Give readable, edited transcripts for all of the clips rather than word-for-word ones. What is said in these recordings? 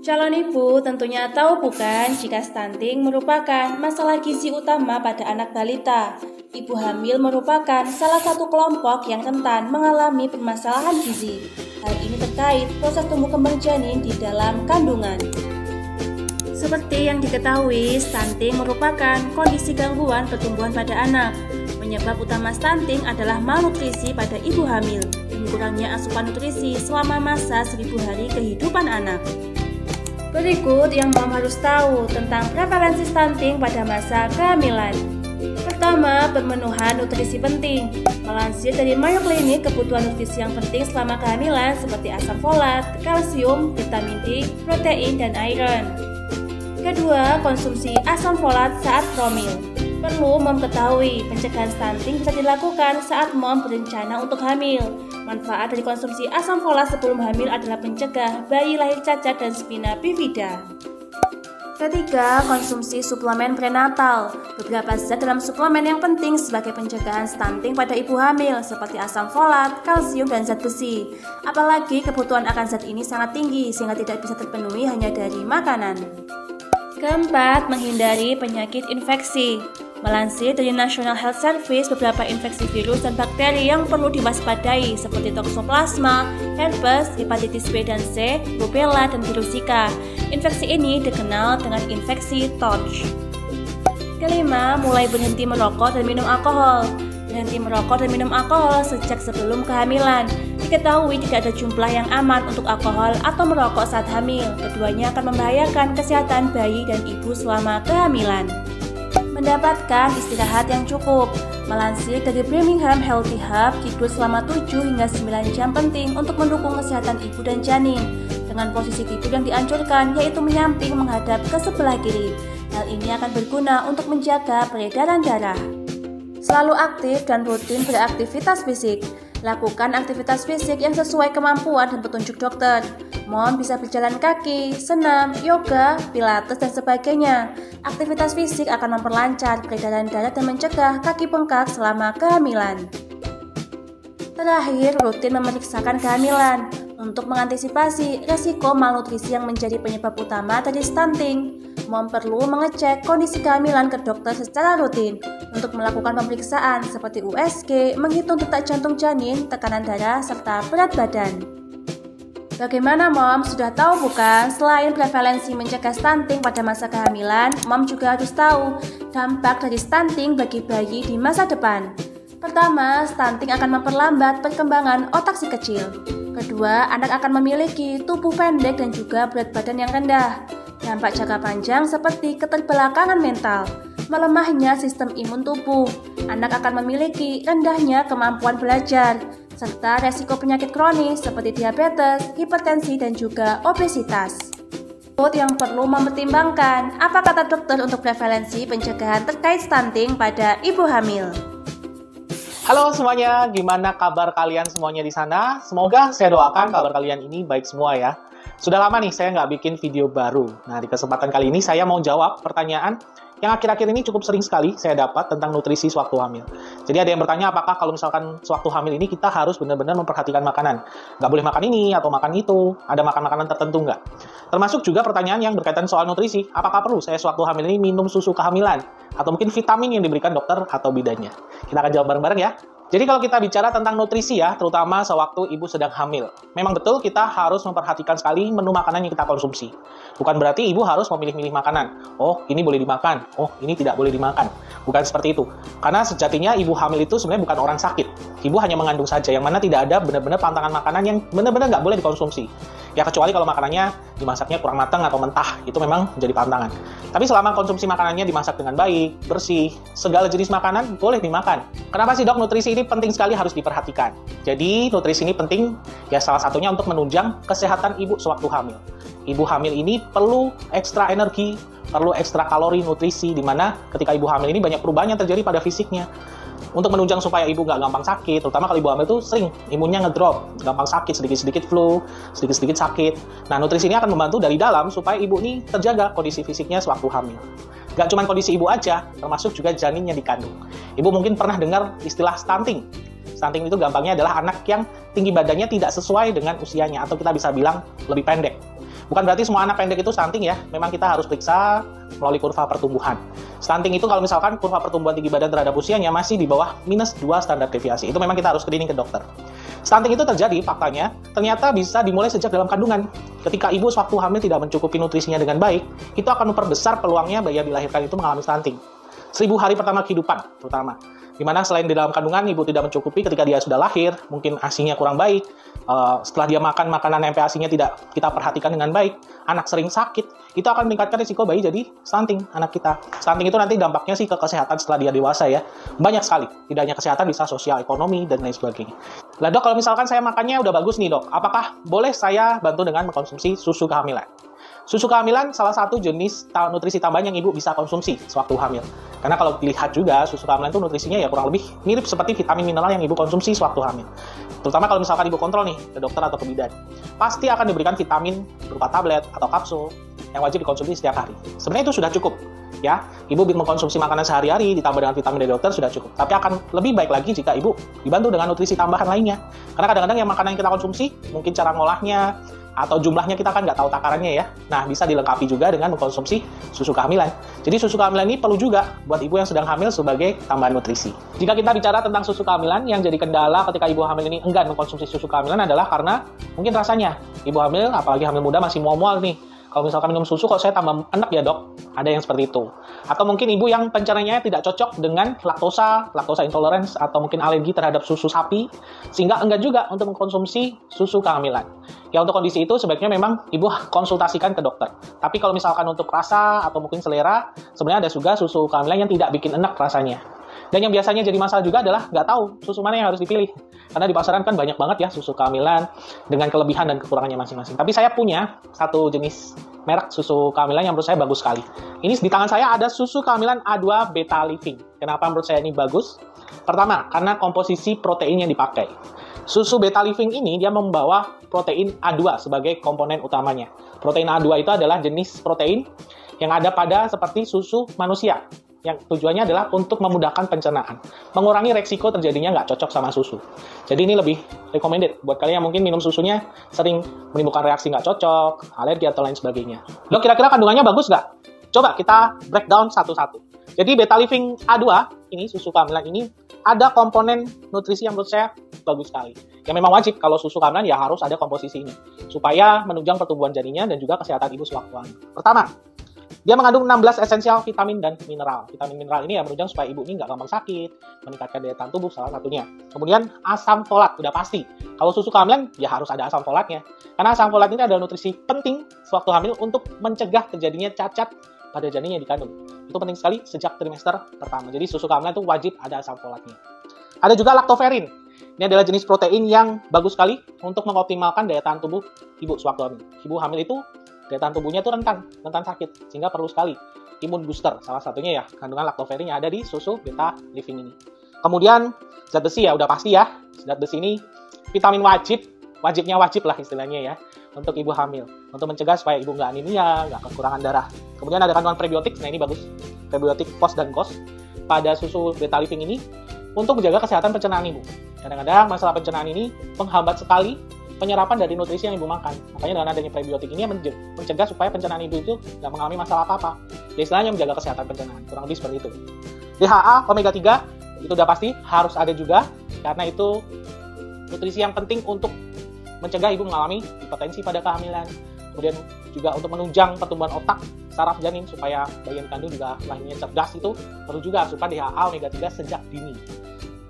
Calon ibu tentunya tahu bukan jika stunting merupakan masalah gizi utama pada anak balita. Ibu hamil merupakan salah satu kelompok yang rentan mengalami permasalahan gizi. Hal ini terkait proses tumbuh kembang janin di dalam kandungan. Seperti yang diketahui, stunting merupakan kondisi gangguan pertumbuhan pada anak. Penyebab utama stunting adalah malnutrisi pada ibu hamil dan kurangnya asupan nutrisi selama masa 1000 hari kehidupan anak. Berikut yang Mom harus tahu tentang prevalensi stunting pada masa kehamilan. Pertama, pemenuhan nutrisi penting. Melansir dari Mayo Clinic, kebutuhan nutrisi yang penting selama kehamilan seperti asam folat, kalsium, vitamin D, protein, dan iron. Kedua, konsumsi asam folat saat hamil. Perlu Mom ketahui, pencegahan stunting bisa dilakukan saat Mom berencana untuk hamil. Manfaat dari konsumsi asam folat sebelum hamil adalah mencegah bayi lahir cacat dan spina bifida. Ketiga, konsumsi suplemen prenatal. Beberapa zat dalam suplemen yang penting sebagai pencegahan stunting pada ibu hamil seperti asam folat, kalsium, dan zat besi. Apalagi kebutuhan akan zat ini sangat tinggi sehingga tidak bisa terpenuhi hanya dari makanan. Keempat, menghindari penyakit infeksi. Melansir dari National Health Service, beberapa infeksi virus dan bakteri yang perlu diwaspadai seperti toksoplasma, herpes, hepatitis B dan C, rubella, dan virus Zika. Infeksi ini dikenal dengan infeksi TORCH. Kelima, mulai berhenti merokok dan minum alkohol. Berhenti merokok dan minum alkohol sejak sebelum kehamilan. Diketahui tidak ada jumlah yang aman untuk alkohol atau merokok saat hamil. Keduanya akan membahayakan kesehatan bayi dan ibu selama kehamilan. Mendapatkan istirahat yang cukup. Melansir dari Birmingham Healthy Hub, tidur selama 7 hingga 9 jam penting untuk mendukung kesehatan ibu dan janin. Dengan posisi tidur yang dianjurkan yaitu menyamping menghadap ke sebelah kiri. Hal ini akan berguna untuk menjaga peredaran darah. Selalu aktif dan rutin beraktivitas fisik. Lakukan aktivitas fisik yang sesuai kemampuan dan petunjuk dokter. Mom bisa berjalan kaki, senam, yoga, pilates, dan sebagainya. Aktivitas fisik akan memperlancar peredaran darah dan mencegah kaki bengkak selama kehamilan. Terakhir, rutin memeriksakan kehamilan untuk mengantisipasi resiko malnutrisi yang menjadi penyebab utama dari stunting. Mom perlu mengecek kondisi kehamilan ke dokter secara rutin untuk melakukan pemeriksaan seperti USG, menghitung detak jantung janin, tekanan darah, serta berat badan. Bagaimana Mom? Sudah tahu bukan? Selain prevalensi mencegah stunting pada masa kehamilan, Mom juga harus tahu dampak dari stunting bagi bayi di masa depan. Pertama, stunting akan memperlambat perkembangan otak si kecil. Kedua, anak akan memiliki tubuh pendek dan juga berat badan yang rendah. Dampak jangka panjang seperti keterbelakangan mental, melemahnya sistem imun tubuh, anak akan memiliki rendahnya kemampuan belajar, serta resiko penyakit kronis seperti diabetes, hipertensi, dan juga obesitas. Yang perlu mempertimbangkan, apa kata dokter untuk prevalensi pencegahan terkait stunting pada ibu hamil? Halo semuanya, gimana kabar kalian semuanya di sana? Semoga saya doakan kabar kalian ini baik semua ya. Sudah lama nih saya nggak bikin video baru. Nah, di kesempatan kali ini saya mau jawab pertanyaan yang akhir-akhir ini cukup sering sekali saya dapat tentang nutrisi sewaktu hamil. Jadi ada yang bertanya apakah kalau misalkan sewaktu hamil ini kita harus benar-benar memperhatikan makanan. Nggak boleh makan ini atau makan itu, ada makan makanan tertentu nggak? Termasuk juga pertanyaan yang berkaitan soal nutrisi. Apakah perlu saya sewaktu hamil ini minum susu kehamilan? Atau mungkin vitamin yang diberikan dokter atau bidannya? Kita akan jawab bareng-bareng ya. Jadi kalau kita bicara tentang nutrisi ya, terutama sewaktu ibu sedang hamil, memang betul kita harus memperhatikan sekali menu makanan yang kita konsumsi. Bukan berarti ibu harus memilih-milih makanan. Oh, ini boleh dimakan. Oh, ini tidak boleh dimakan. Bukan seperti itu. Karena sejatinya ibu hamil itu sebenarnya bukan orang sakit. Ibu hanya mengandung saja, yang mana tidak ada benar-benar pantangan makanan yang benar-benar nggak boleh dikonsumsi. Ya kecuali kalau makanannya dimasaknya kurang matang atau mentah, itu memang menjadi pantangan. Tapi selama konsumsi makanannya dimasak dengan baik, bersih, segala jenis makanan boleh dimakan. Kenapa sih dok nutrisi ini penting sekali harus diperhatikan? Jadi nutrisi ini penting ya salah satunya untuk menunjang kesehatan ibu sewaktu hamil. Ibu hamil ini perlu ekstra energi, perlu ekstra kalori nutrisi, di mana ketika ibu hamil ini banyak perubahan yang terjadi pada fisiknya. Untuk menunjang supaya ibu nggak gampang sakit, terutama kalau ibu hamil itu sering imunnya ngedrop, gampang sakit, sedikit-sedikit flu, sedikit-sedikit sakit. Nah, nutrisi ini akan membantu dari dalam supaya ibu ini terjaga kondisi fisiknya sewaktu hamil. Gak cuma kondisi ibu aja, termasuk juga janinnya dikandung. Ibu mungkin pernah dengar istilah stunting. Stunting itu gampangnya adalah anak yang tinggi badannya tidak sesuai dengan usianya, atau kita bisa bilang lebih pendek. Bukan berarti semua anak pendek itu stunting ya. Memang kita harus periksa melalui kurva pertumbuhan. Stunting itu kalau misalkan kurva pertumbuhan tinggi badan terhadap usianya masih di bawah -2 standar deviasi. Itu memang kita harus screening ke dokter. Stunting itu terjadi, faktanya, ternyata bisa dimulai sejak dalam kandungan. Ketika ibu sewaktu hamil tidak mencukupi nutrisinya dengan baik, itu akan memperbesar peluangnya bayi yang dilahirkan itu mengalami stunting. 1000 hari pertama kehidupan, terutama. Dimana selain di dalam kandungan, ibu tidak mencukupi ketika dia sudah lahir, mungkin ASI-nya kurang baik, setelah dia makan makanan MPASI-nya tidak kita perhatikan dengan baik, anak sering sakit, itu akan meningkatkan risiko bayi jadi stunting anak kita. Stunting itu nanti dampaknya sih ke kesehatan setelah dia dewasa ya. Banyak sekali, tidak hanya kesehatan, bisa sosial, ekonomi, dan lain sebagainya. Lah dok, kalau misalkan saya makannya udah bagus nih dok, apakah boleh saya bantu dengan mengkonsumsi susu kehamilan? Susu kehamilan salah satu jenis nutrisi tambahan yang ibu bisa konsumsi sewaktu hamil. Karena kalau dilihat juga, susu kehamilan itu nutrisinya ya kurang lebih mirip seperti vitamin mineral yang ibu konsumsi sewaktu hamil. Terutama kalau misalkan ibu kontrol nih ke dokter atau ke bidan. Pasti akan diberikan vitamin berupa tablet atau kapsul yang wajib dikonsumsi setiap hari. Sebenarnya itu sudah cukup. Ya, ibu mengkonsumsi makanan sehari-hari ditambah dengan vitamin dari dokter sudah cukup. Tapi akan lebih baik lagi jika ibu dibantu dengan nutrisi tambahan lainnya. Karena kadang-kadang yang makanan yang kita konsumsi, mungkin cara ngolahnya, atau jumlahnya kita kan nggak tahu takarannya ya. Nah, bisa dilengkapi juga dengan mengkonsumsi susu kehamilan. Jadi susu kehamilan ini perlu juga buat ibu yang sedang hamil sebagai tambahan nutrisi. Jika kita bicara tentang susu kehamilan, yang jadi kendala ketika ibu hamil ini enggan mengkonsumsi susu kehamilan adalah karena mungkin rasanya ibu hamil, apalagi hamil muda masih mual-mual nih. Kalau misalkan minum susu kok saya tambah enak ya dok? Ada yang seperti itu. Atau mungkin ibu yang pencernanya tidak cocok dengan laktosa intolerance, atau mungkin alergi terhadap susu sapi, sehingga enggan juga untuk mengkonsumsi susu kehamilan. Ya untuk kondisi itu sebaiknya memang ibu konsultasikan ke dokter. Tapi kalau misalkan untuk rasa atau mungkin selera, sebenarnya ada juga susu kehamilan yang tidak bikin enak rasanya. Dan yang biasanya jadi masalah juga adalah nggak tahu susu mana yang harus dipilih. Karena di pasaran kan banyak banget ya susu kehamilan dengan kelebihan dan kekurangannya masing-masing. Tapi saya punya satu jenis merek susu kehamilan yang menurut saya bagus sekali. Ini di tangan saya ada susu kehamilan A2 Beta Living. Kenapa menurut saya ini bagus? Pertama, karena komposisi protein yang dipakai. Susu Beta Living ini dia membawa protein A2 sebagai komponen utamanya. Protein A2 itu adalah jenis protein yang ada pada seperti susu manusia, yang tujuannya adalah untuk memudahkan pencernaan, mengurangi resiko terjadinya nggak cocok sama susu. Jadi ini lebih recommended buat kalian yang mungkin minum susunya sering menimbulkan reaksi nggak cocok, alergi atau lain sebagainya. Loh, kira-kira kandungannya bagus nggak? Coba kita breakdown satu-satu. Jadi Beta Living A2, ini susu kehamilan ini, ada komponen nutrisi yang menurut saya bagus sekali. Yang memang wajib kalau susu kehamilan ya harus ada komposisi ini, supaya menunjang pertumbuhan janinnya dan juga kesehatan ibu sewaktu hamil. Pertama, dia mengandung 16 esensial vitamin dan mineral. Vitamin mineral ini ya menunjang supaya ibu ini nggak gampang sakit, meningkatkan daya tahan tubuh salah satunya. Kemudian asam folat, udah pasti. Kalau susu kehamilan ya harus ada asam folatnya. Karena asam folat ini adalah nutrisi penting sewaktu hamil untuk mencegah terjadinya cacat pada janin yang dikandung. Itu penting sekali sejak trimester pertama. Jadi susu kehamilan itu wajib ada asam folatnya. Ada juga lactoferrin. Ini adalah jenis protein yang bagus sekali untuk mengoptimalkan daya tahan tubuh ibu sewaktu hamil. Ibu hamil itu daya tahan tubuhnya itu rentan sakit, sehingga perlu sekali imun booster. Salah satunya ya kandungan lactoferrin yang ada di susu Beta Living ini. Kemudian zat besi ya udah pasti ya. Zat besi ini vitamin wajibnya wajib lah istilahnya ya untuk ibu hamil, untuk mencegah supaya ibu nggak anemia, nggak kekurangan darah. Kemudian ada kandungan prebiotik, nah ini bagus, prebiotik POS dan GOS pada susu Beta Living ini untuk menjaga kesehatan pencernaan ibu. Kadang-kadang masalah pencernaan ini menghambat sekali penyerapan dari nutrisi yang ibu makan. Makanya dengan adanya prebiotik ini mencegah supaya pencernaan ibu itu nggak mengalami masalah apa-apa. Ya, istilahnya menjaga kesehatan pencernaan, kurang lebih seperti itu. DHA, omega 3, itu udah pasti harus ada juga, karena itu nutrisi yang penting untuk mencegah ibu mengalami hipertensi pada kehamilan. Kemudian juga untuk menunjang pertumbuhan otak, saraf janin, supaya bayi yang dikandung juga lahirnya cerdas, itu perlu juga asupan DHA, omega 3 sejak dini.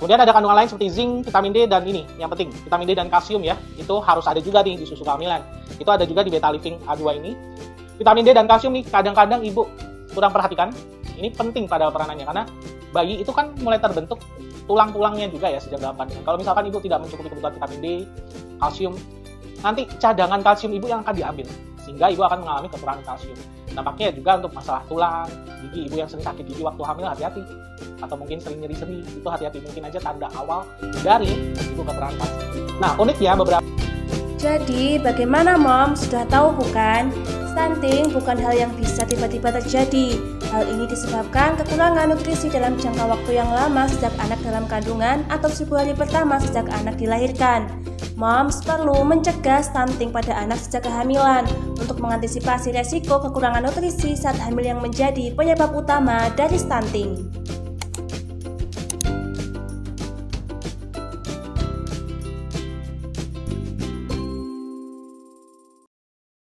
Kemudian ada kandungan lain seperti zinc, vitamin D, dan ini yang penting, vitamin D dan kalsium ya. Itu harus ada juga nih di susu kehamilan. Itu ada juga di Beta Living A2 ini. Vitamin D dan kalsium nih kadang-kadang ibu kurang perhatikan. Ini penting pada peranannya karena bayi itu kan mulai terbentuk tulang-tulangnya juga ya sejak dalam kandungan. Kalau misalkan ibu tidak mencukupi kebutuhan vitamin D, kalsium, nanti cadangan kalsium ibu yang akan diambil, sehingga ibu akan mengalami kekurangan kalsium. Dampaknya juga untuk masalah tulang, gigi, ibu yang sering sakit gigi waktu hamil hati-hati. Atau mungkin sering nyeri-seri, itu hati-hati, mungkin aja tanda awal dari ibu kekurangan kalsium. Nah, unik ya beberapa. Jadi, bagaimana Mom? Sudah tahu bukan? Stunting bukan hal yang bisa tiba-tiba terjadi. Hal ini disebabkan kekurangan nutrisi dalam jangka waktu yang lama sejak anak dalam kandungan atau 10 hari pertama sejak anak dilahirkan. Moms perlu mencegah stunting pada anak sejak kehamilan untuk mengantisipasi resiko kekurangan nutrisi saat hamil yang menjadi penyebab utama dari stunting.